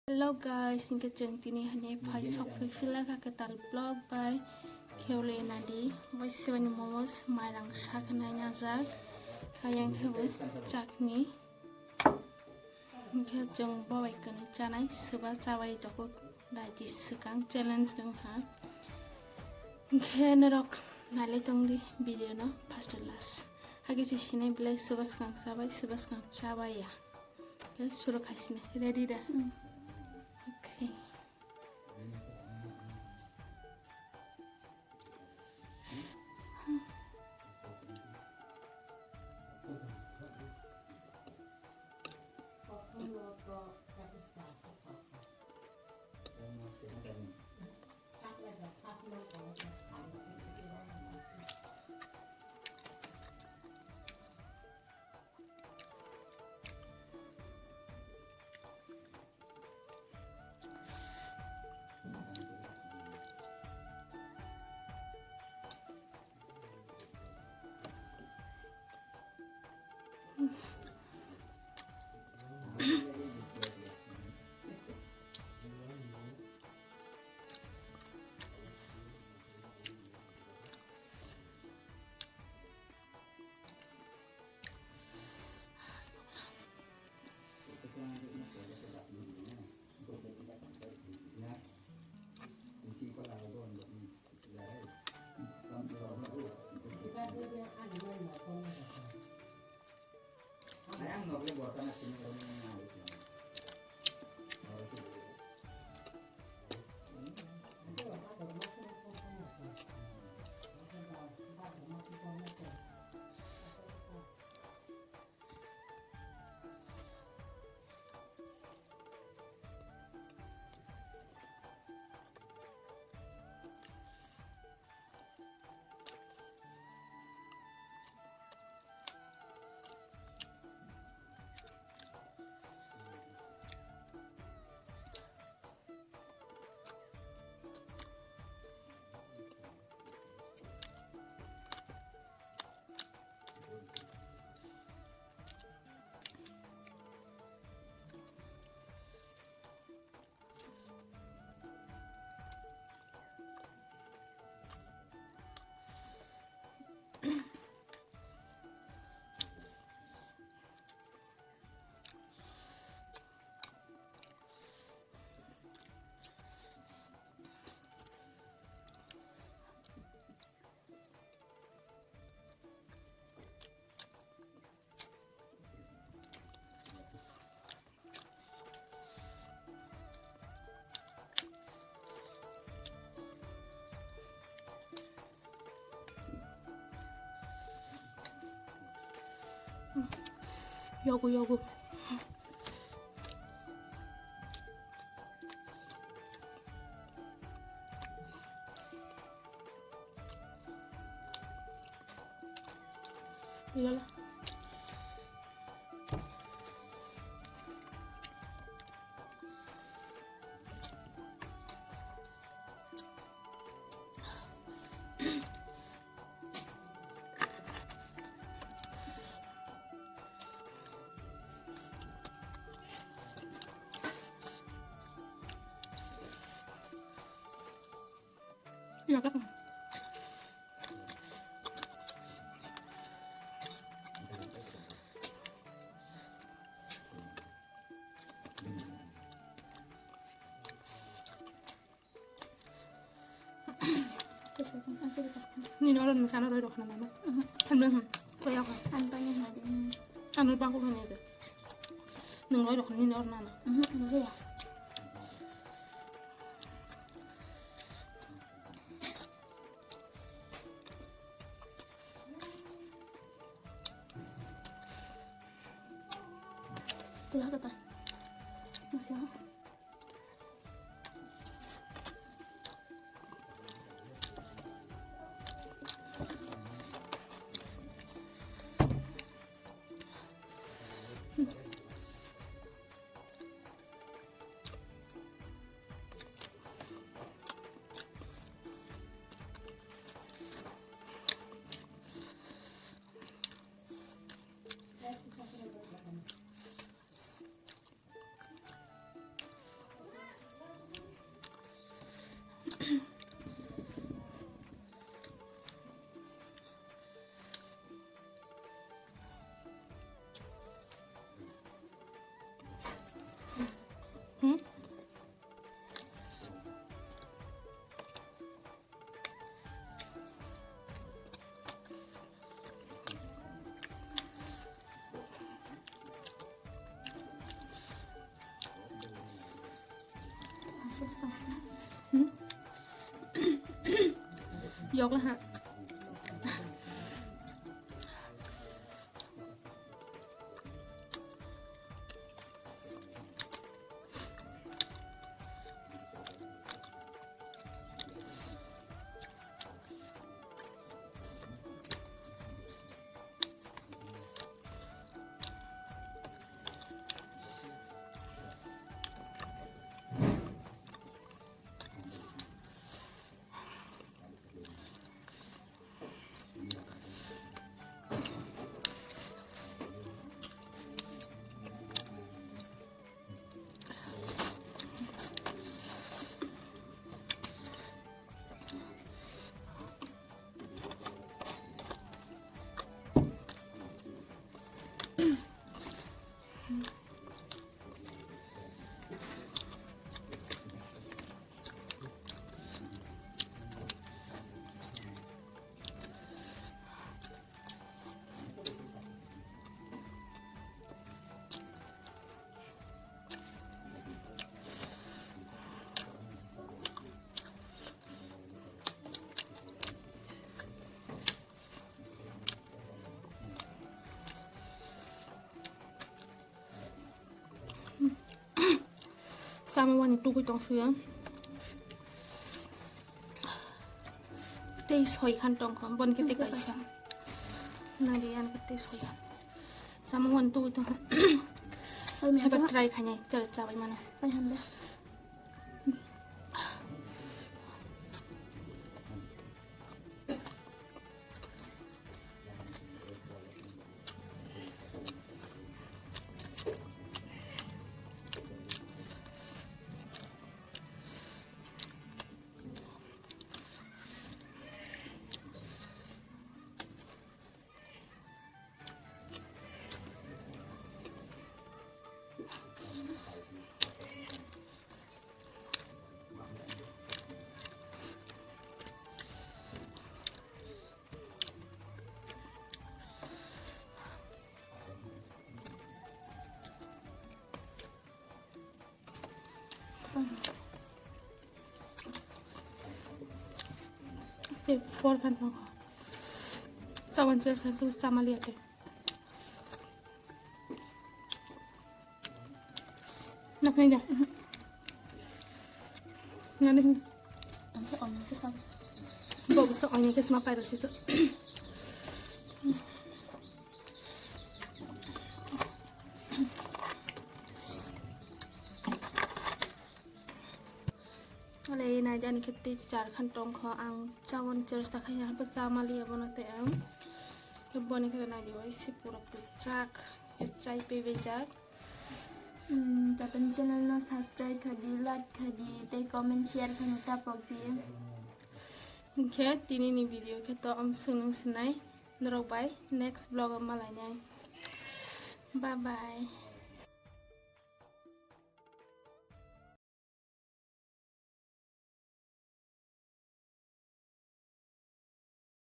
Hello guys, singkat tini hanya pai sok fila kaketal blog by Keole Nadi. Voice seven momos marang sak nanya zak kayang hebu cakni. Singkat jeng bawa kene canai sebab cawai toko dadi sekang challenge dong ha. Singkat nerok nale tong di video no first and last. Hagi sini bilai sebab sekang cawai ya. Suruh kasih ready dah. Okay. 요거 이거라 이거นี่น้องเราหนูชาเราเลยดอกขนาดนั้นทันเรื่องก็ยากค่ะอันไปยังไงดิอันนู้นบ้างก็ไม่ได้เด้อ100 ดอกนี่น้องนั่นน่ะไม่ใช่หรอตัวก็ตายไม่ใช่ ยกแล้วฮะsamaวันนี้ตู้กุยตองเสือเตยสอยคันตองของบนก็เตยไก่ช่างนาเดียนก็เตยสอยคันsamaวันตู้ตองให้บัตรใจขยายจะจับไปมันไปทำเลยfor kan no sawan cer satu sama lihat deh nak aja nanti onnya ke sama bagus onnya ke sama virus ituอะไรนะจันคิดติดจานขั้นตรงขออังเจ้าวันเจอสักอย่างภาษามาเลียบนแต่อังคือบนนี้คือนายดีไว้สิปุระปุจักใจไปเวจักแต่เป็นช่องนั้น subscribe ค่ะดีไลค์ค่ะดีได้คอมเมนต์แชร์ค่ะนี่ตาปกติโอเคทีนี้ในวิดีโอแค่ต่ออันสุนัขสนายนรกไป next vlog มาเลยไงบายบาย